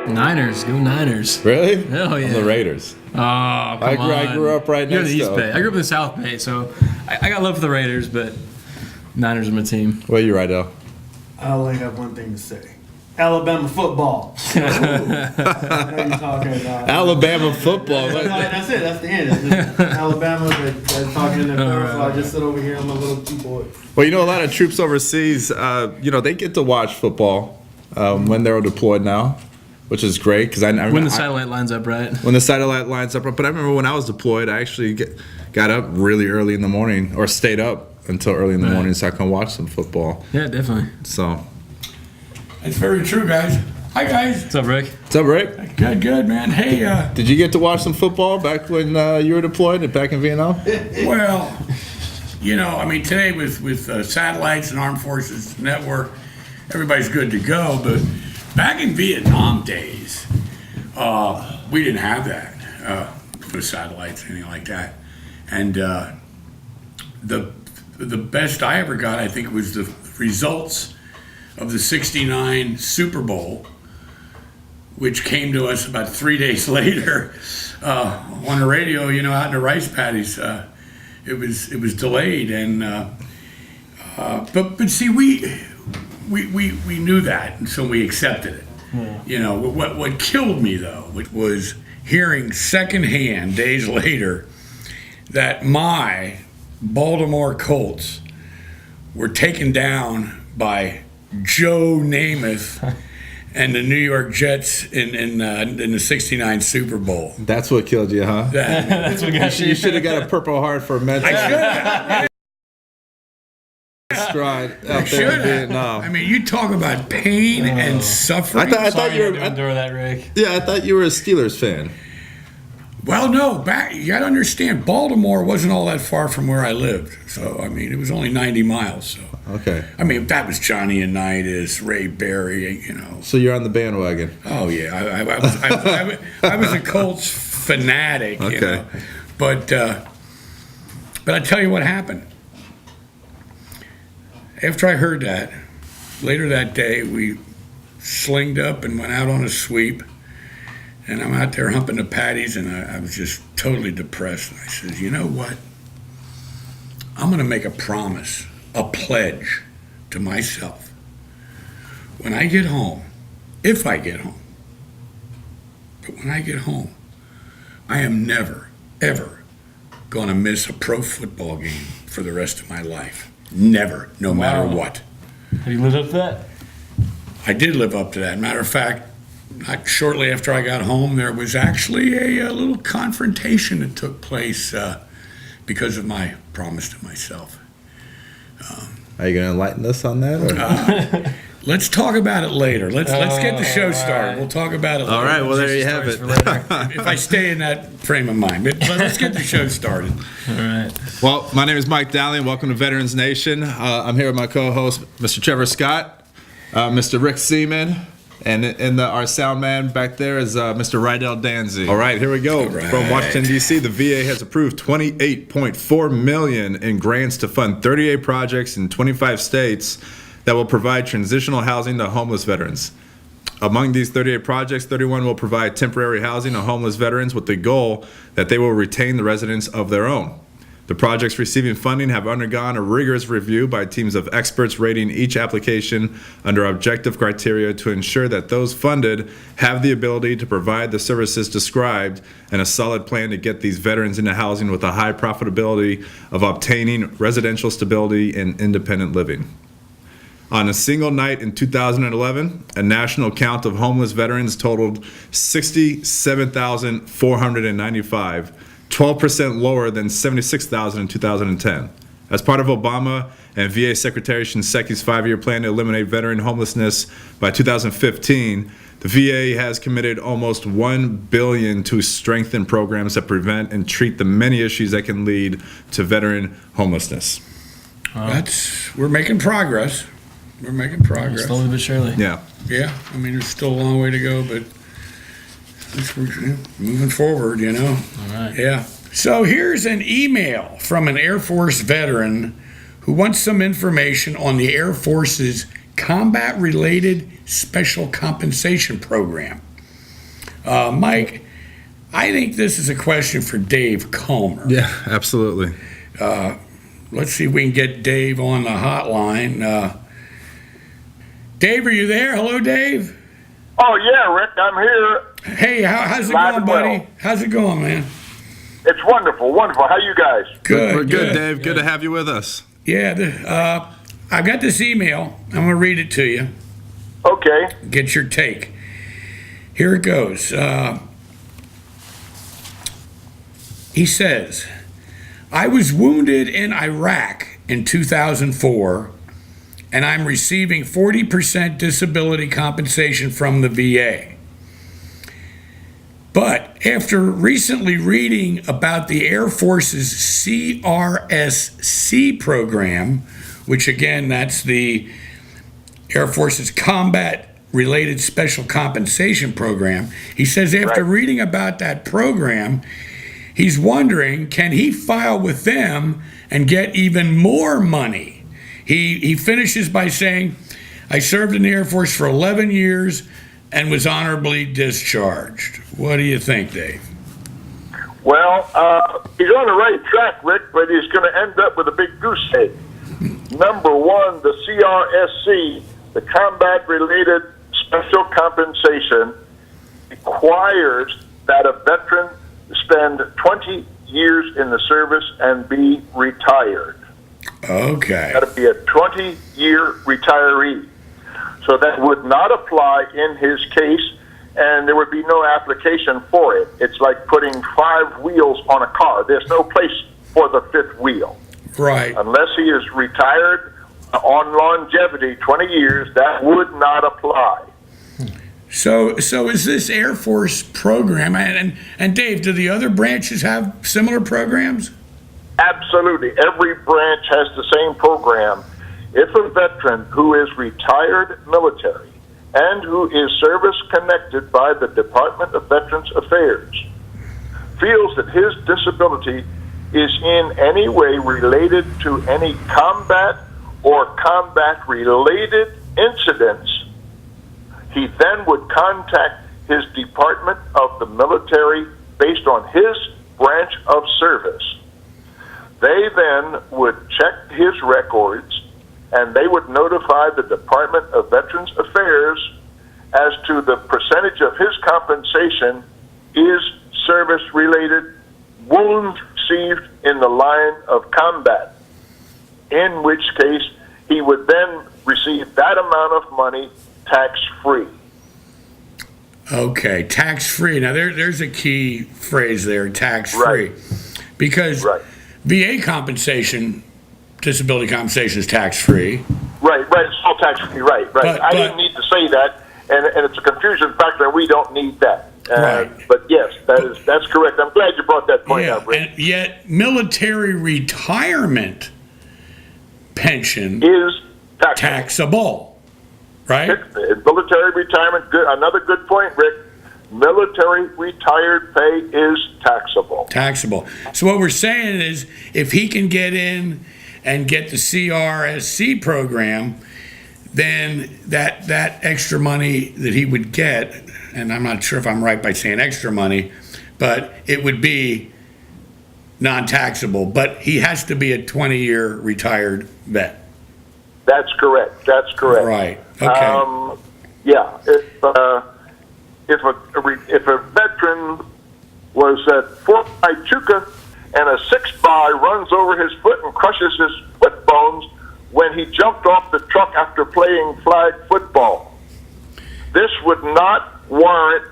Niners, go Niners. Really? Hell yeah. I'm the Raiders. Oh, come on. I grew up right You're next in the East to Bay. I grew up in the South Bay, so I got love for the Raiders, but Niners are my team. Where are you, Rydell? I only have one thing to say. Alabama football. I know you're talking about. Alabama football. That's it. That's the end. It's just Alabama, they're talking in the car, so I just sit over here. I'm a little two boy. Well, a lot of troops overseas, they get to watch football when they're deployed now, which is great because when the satellite lines up, right? When the satellite lines up, but I remember when I was deployed, I actually got up really early in the morning, or stayed up until early in the morning so I can watch some football. Yeah, definitely. So. That's very true, guys. Hi, guys. What's up, Rick? What's up, Rick? Good, man. Hey, did you get to watch some football back when you were deployed back in Vietnam? well, today with satellites and Armed Forces Network, everybody's good to go. But back in Vietnam days, we didn't have that with satellites, anything like that. And the best I ever got, I think, was the results of the '69 Super Bowl, which came to us about 3 days later on the radio. Out in the rice paddies, it was delayed, and but see, we knew that, and so we accepted it. Yeah. What killed me though was hearing secondhand days later that my Baltimore Colts were taken down by Joe Namath and the New York Jets in the '69 Super Bowl. That's what killed you, huh? That's what got you. You should have got a Purple Heart for mental. I should have. Stride out there in Vietnam. You talk about pain and suffering. I thought you were. Endure that, Rick. Yeah, I thought you were a Steelers fan. Well, no, you got to understand, Baltimore wasn't all that far from where I lived. So, it was only 90 miles. So, okay. That was Johnny Unitas, Ray Berry, So you're on the bandwagon. Oh, yeah. I was a Colts fanatic, Okay. But I tell you what happened. After I heard that, later that day, we slinged up and went out on a sweep. And I'm out there humping the patties, and I was just totally depressed. And I said, you know what? I'm going to make a promise, a pledge to myself. When I get home, if I get home, but when I get home, I am never, ever going to miss a pro football game for the rest of my life. Never, no matter what. Have you lived up to that? I did live up to that. Matter of fact, shortly after I got home, there was actually a little confrontation that took place because of my promise to myself. Are you going to enlighten us on that? Or? Let's talk about it later. Let's get the show started. Right. We'll talk about it later. All right, well, there you have it. If I stay in that frame of mind. But let's get the show started. All right. Well, my name is Mike Dowling. Welcome to Veterans Nation. I'm here with my co-host, Mr. Trevor Scott, Mr. Rick Seaman, and our sound man back there is Mr. Rydell Danzy. All right, here we go. Right. From Washington, D.C., the VA has approved $28.4 million in grants to fund 38 projects in 25 states that will provide transitional housing to homeless veterans. Among these 38 projects, 31 will provide temporary housing to homeless veterans with the goal that they will retain the residence of their own. The projects receiving funding have undergone a rigorous review by teams of experts rating each application under objective criteria to ensure that those funded have the ability to provide the services described and a solid plan to get these veterans into housing with a high profitability of obtaining residential stability and independent living. On a single night in 2011, a national count of homeless veterans totaled 67,495, 12% lower than 76,000 in 2010. As part of Obama and VA Secretary Shinseki 5-year plan to eliminate veteran homelessness by 2015, the VA has committed almost $1 billion to strengthen programs that prevent and treat the many issues that can lead to veteran homelessness. We're making progress. We're making progress. Slowly but surely. Yeah. Yeah, there's still a long way to go, but we're moving forward, All right. Yeah. So here's an email from an Air Force veteran who wants some information on the Air Force's combat-related special compensation program. Mike, I think this is a question for Dave Culmer. Yeah, absolutely. Let's see if we can get Dave on the hotline. Dave, are you there? Hello, Dave. Oh, yeah, Rick, I'm here. Hey, how's it Live going, and buddy? well. How's it going, man? It's wonderful, wonderful. How you guys? Good. We're good, Dave. Good to have you with us. Yeah, I got this email. I'm going to read it to you. Okay. Get your take. Here it goes. He says, I was wounded in Iraq in 2004, and I'm receiving 40% disability compensation from the VA. But after recently reading about the Air Force's CRSC program, which again, that's the Air Force's combat-related special compensation program, he says after reading about that program, he's wondering, can he file with them and get even more money? He finishes by saying, I served in the Air Force for 11 years and was honorably discharged. What do you think, Dave? Well, he's on the right track, Rick, but he's going to end up with a big goose egg. Number one, the CRSC, the combat-related special compensation, requires that a veteran spend 20 years in the service and be retired. Okay. Got to be a 20-year retiree. So that would not apply in his case, and there would be no application for it. It's like putting 5 wheels on a car. There's no place for the 5th wheel. Right. Unless he is retired on longevity, 20 years, that would not apply. So is this Air Force program, and Dave, do the other branches have similar programs? Absolutely. Every branch has the same program. If a veteran who is retired military and who is service-connected by the Department of Veterans Affairs feels that his disability is in any way related to any combat or combat-related incidents, he then would contact his Department of the Military based on his branch of service. They then would check his records, and they would notify the Department of Veterans Affairs as to the percentage of his compensation is service-related wounds received in the line of combat, in which case he would then receive that amount of money tax-free. Okay, tax-free. Now, there's a key phrase there, tax-free. Right. Because VA compensation, disability compensation is tax-free. Right, it's all tax-free, right. I didn't need to say that, and it's a confusion factor, and we don't need that. Right. But yes, that's correct. I'm glad you brought that point up, Rick. And yet military retirement pension Is taxable, right? Military retirement, another good point, Rick. Military retired pay is taxable. Taxable. So what we're saying is if he can get in and get the CRSC program, then that extra money that he would get, and I'm not sure if I'm right by saying extra money, but it would be non-taxable. But he has to be a 20-year retired vet. That's correct. Right. Okay. Yeah. If a veteran was at Fort Huachuca and a 6-by runs over his foot and crushes his foot bones when he jumped off the truck after playing flag football, this would not warrant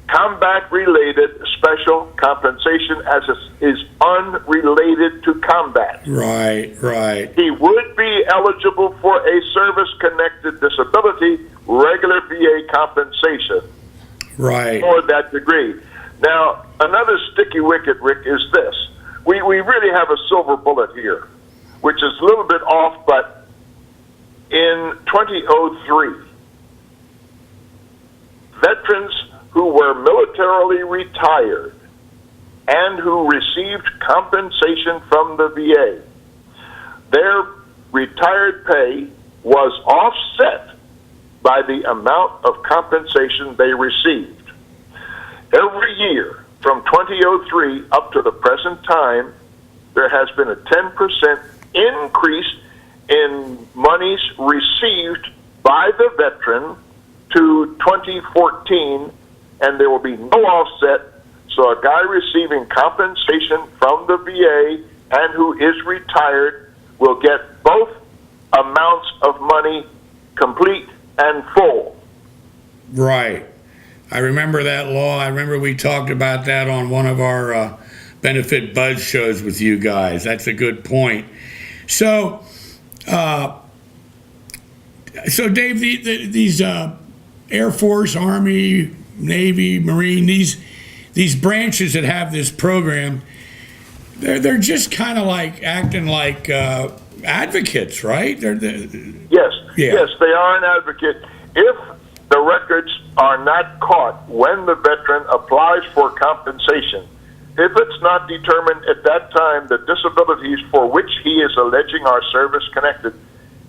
combat-related special compensation as it is unrelated to combat. Right. He would be eligible for a service-connected disability, regular VA compensation. Right. For that degree. Now, another sticky wicket, Rick, is this. We really have a silver bullet here, which is a little bit off, but in 2003, veterans who were militarily retired and who received compensation from the VA their retired pay was offset by the amount of compensation they received. Every year from 2003 up to the present time, there has been a 10% increase in monies received by the veteran to 2014, and there will be no offset. So a guy receiving compensation from the VA and who is retired will get both amounts of money complete and full. Right. I remember that law. I remember we talked about that on one of our benefit buzz shows with you guys. That's a good point. So, Dave, these Air Force, Army, Navy, Marine, these branches that have this program, they're just kind of like acting like advocates, right? Yes, Yeah. yes, they are an advocate. If the records are not caught when the veteran applies for compensation, if it's not determined at that time the disabilities for which he is alleging are service-connected,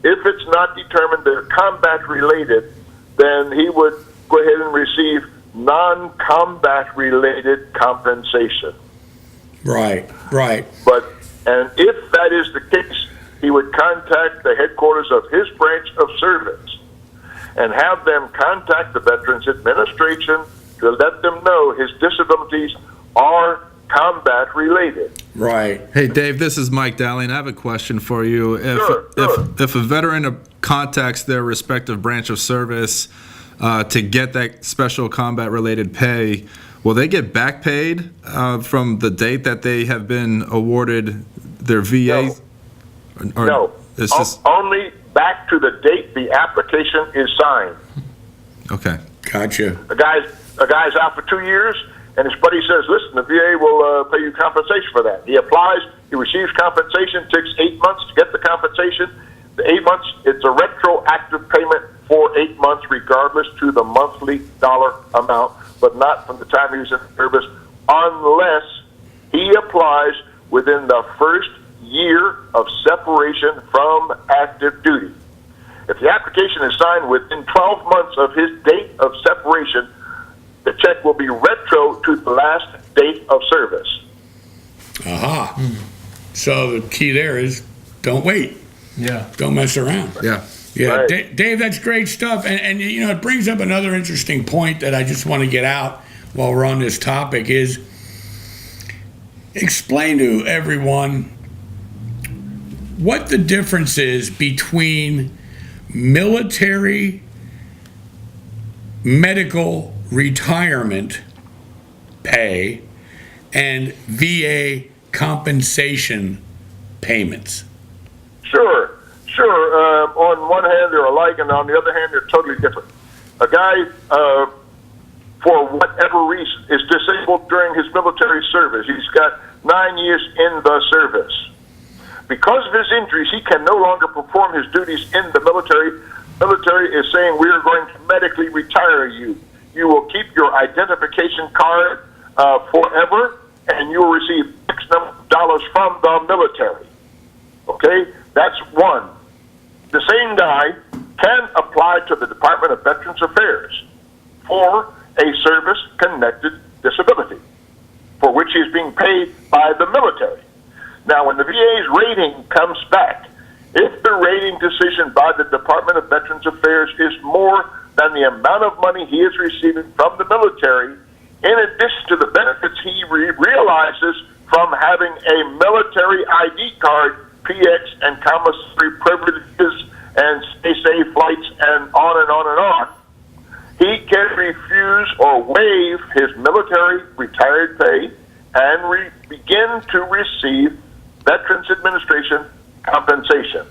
if it's not determined they're combat-related, then he would go ahead and receive non-combat-related compensation. Right, right. And if that is the case, he would contact the headquarters of his branch of service and have them contact the Veterans Administration to let them know his disabilities are combat related. Right. Hey, Dave, this is Mike Dowling. I have a question for you. Sure. If a veteran contacts their respective branch of service to get that special combat-related pay, will they get back paid from the date that they have been awarded their VA? No. Only back to the date the application is signed. Okay. Gotcha. A guy's out for 2 years, and his buddy says, listen, the VA will pay you compensation for that. He applies, he receives compensation, takes 8 months to get the compensation. The 8 months, it's a retroactive payment for 8 months, regardless to the monthly dollar amount, but not from the time he was in service, unless he applies within the first year of separation from active duty. If the application is signed within 12 months of his date of separation, the check will be retro to the last date of service. Aha. So the key there is don't wait. Yeah. Don't mess around. Yeah. Yeah, Right. Dave, that's great stuff. And you know, it brings up another interesting point that I just want to get out while we're on this topic is explain to everyone what the difference is between military medical retirement pay and VA compensation payments. Sure. On one hand, they're alike, and on the other hand, they're totally different. A guy, for whatever reason, is disabled during his military service. He's got 9 years in the service. Because of his injuries, he can no longer perform his duties in the military. The military is saying, we are going to medically retire you. You will keep your identification card forever, and you will receive X number of dollars from the military. Okay? That's one. The same guy can apply to the Department of Veterans Affairs for a service-connected disability, for which he is being paid by the military. Now, when the VA's rating comes back, if the rating decision by the Department of Veterans Affairs is more than the amount of money he is receiving from the military, in addition to the benefits he realizes from having a military ID card, PX and commissary privileges and stay-safe flights and on and on and on, he can refuse or waive his military retired pay and begin to receive Veterans Administration compensation.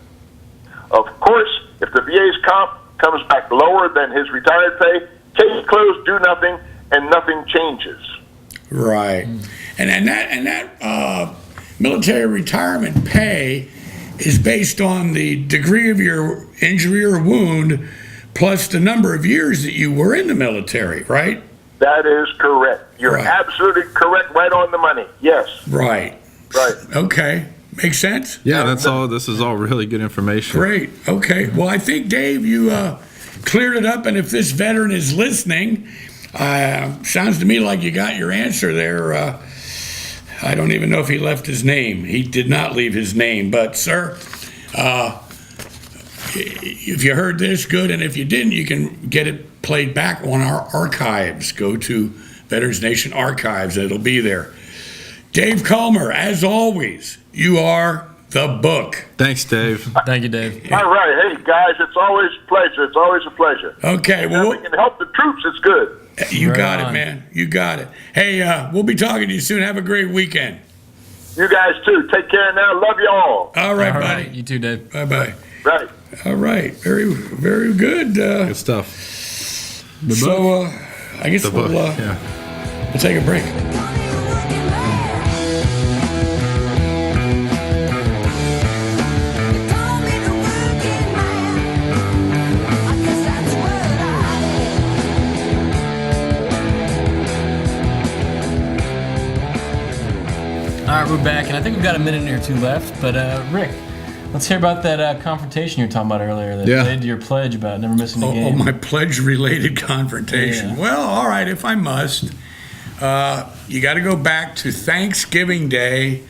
Of course, if the VA's comp comes back lower than his retired pay, case closed, do nothing, and nothing changes. Right. And that military retirement pay is based on the degree of your injury or wound plus the number of years that you were in the military, right? That is correct. You're Right. absolutely correct, right on the money. Yes. Right. Right. Okay. Make sense? Yeah, that's all. This is all really good information. Great. Okay. Well, I think, Dave, you cleared it up. And if this veteran is listening, sounds to me like you got your answer there. I don't even know if he left his name. He did not leave his name. But, sir, if you heard this, good. And if you didn't, you can get it played back on our archives. Go to Veterans Nation Archives. It'll be there. Dave Culmer, as always, you are the book. Thanks, Dave. Thank you, Dave. All right. Hey, guys, it's always a pleasure. It's always a pleasure. Okay, If well, we can help the troops, it's good. you Right got it, on. man. You got it. Hey, we'll be talking to you soon. Have a great weekend. You guys, too. Take care now. Love you all. All right, All buddy. right, you too, Dave. Bye-bye. Right. All right. Very, very good. Good stuff. So, I guess The book. we'll take a break. All right, we're back, and I think we've got a minute or two left. But Rick, let's hear about that confrontation you were talking about earlier that Yeah. led to your pledge about never missing a Oh, game. my pledge-related confrontation. Yeah. Well, all right, if I must. You got to go back to Thanksgiving Day,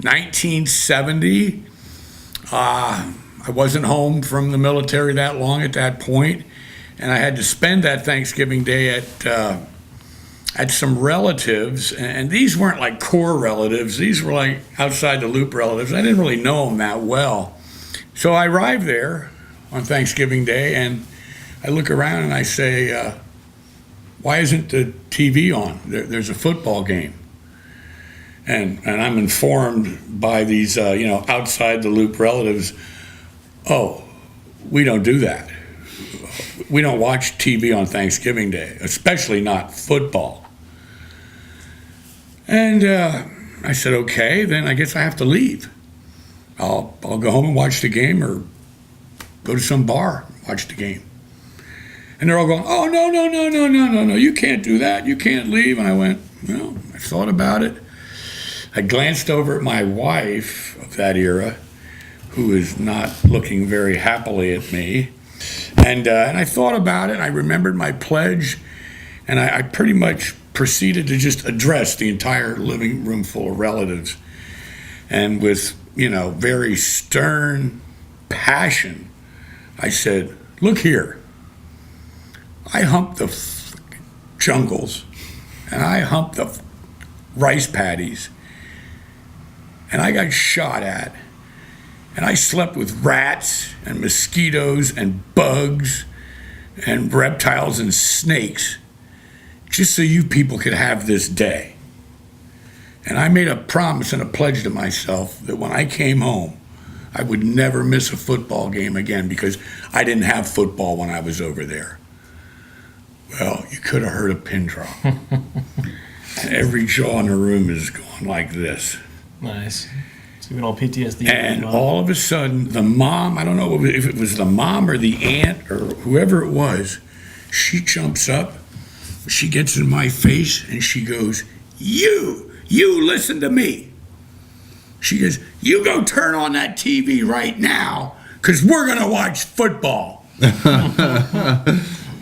1970. I wasn't home from the military that long at that point, and I had to spend that Thanksgiving Day at some relatives, and these weren't like core relatives. These were like outside the loop relatives. I didn't really know them that well. So I arrived there on Thanksgiving Day, and I look around and I say, why isn't the TV on? There's a football game. And I'm informed by these, outside the loop relatives, oh, we don't do that. We don't watch TV on Thanksgiving Day, especially not football. And I said, okay, then I guess I have to leave. I'll go home and watch the game or go to some bar and watch the game. And they're all going, oh, no, you can't do that. You can't leave. And I went, well, I thought about it. I glanced over at my wife of that era, who is not looking very happily at me. And I thought about it. I remembered my pledge. And I pretty much proceeded to just address the entire living room full of relatives. And with, very stern passion, I said, look here. I humped the jungles, and I humped the rice paddies, and I got shot at, and I slept with rats and mosquitoes and bugs and reptiles and snakes, just so you people could have this day. And I made a promise and a pledge to myself that when I came home, I would never miss a football game again because I didn't have football when I was over there. Well, you could have heard a pin drop. And every jaw in the room is going like this. Nice. So you got all PTSD. And all of a sudden, the mom, I don't know if it was the mom or the aunt or whoever it was, she jumps up, she gets in my face, and she goes, you listen to me. She goes, you go turn on that TV right now, because we're going to watch football.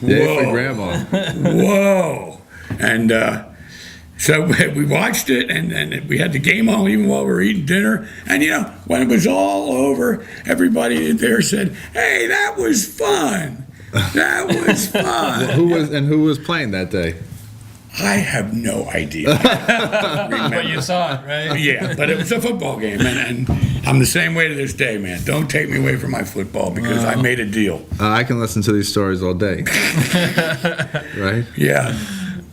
Yeah, for Grandma. Whoa. And so we watched it, and we had the game on even while we were eating dinner. And, when it was all over, everybody there said, hey, that was fun. That was fun. Who was playing that day? I have no idea. But you saw it, right? Yeah, but it was a football game, and I'm the same way to this day, man. Don't take me away from my football because I made a deal. I can listen to these stories all day. Right? Yeah.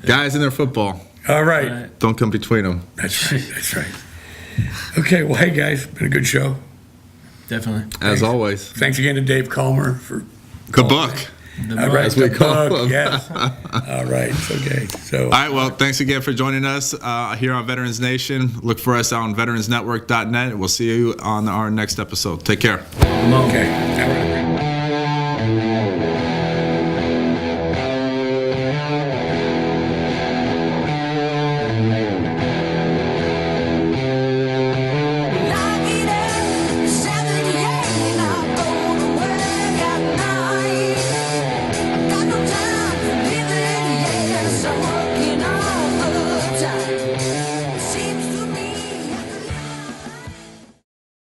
Guys in their football. All right. Don't come between them. That's right. That's right. Okay, well, hey, guys, been a good show. Definitely. As always. Thanks again to Dave Culmer for The book. All right, As we the call book, him. yes. All right, okay. So, All right, well, thanks again for joining us here on Veterans Nation. Look for us on veteransnetwork.net. We'll see you on our next episode. Take care. okay. All right.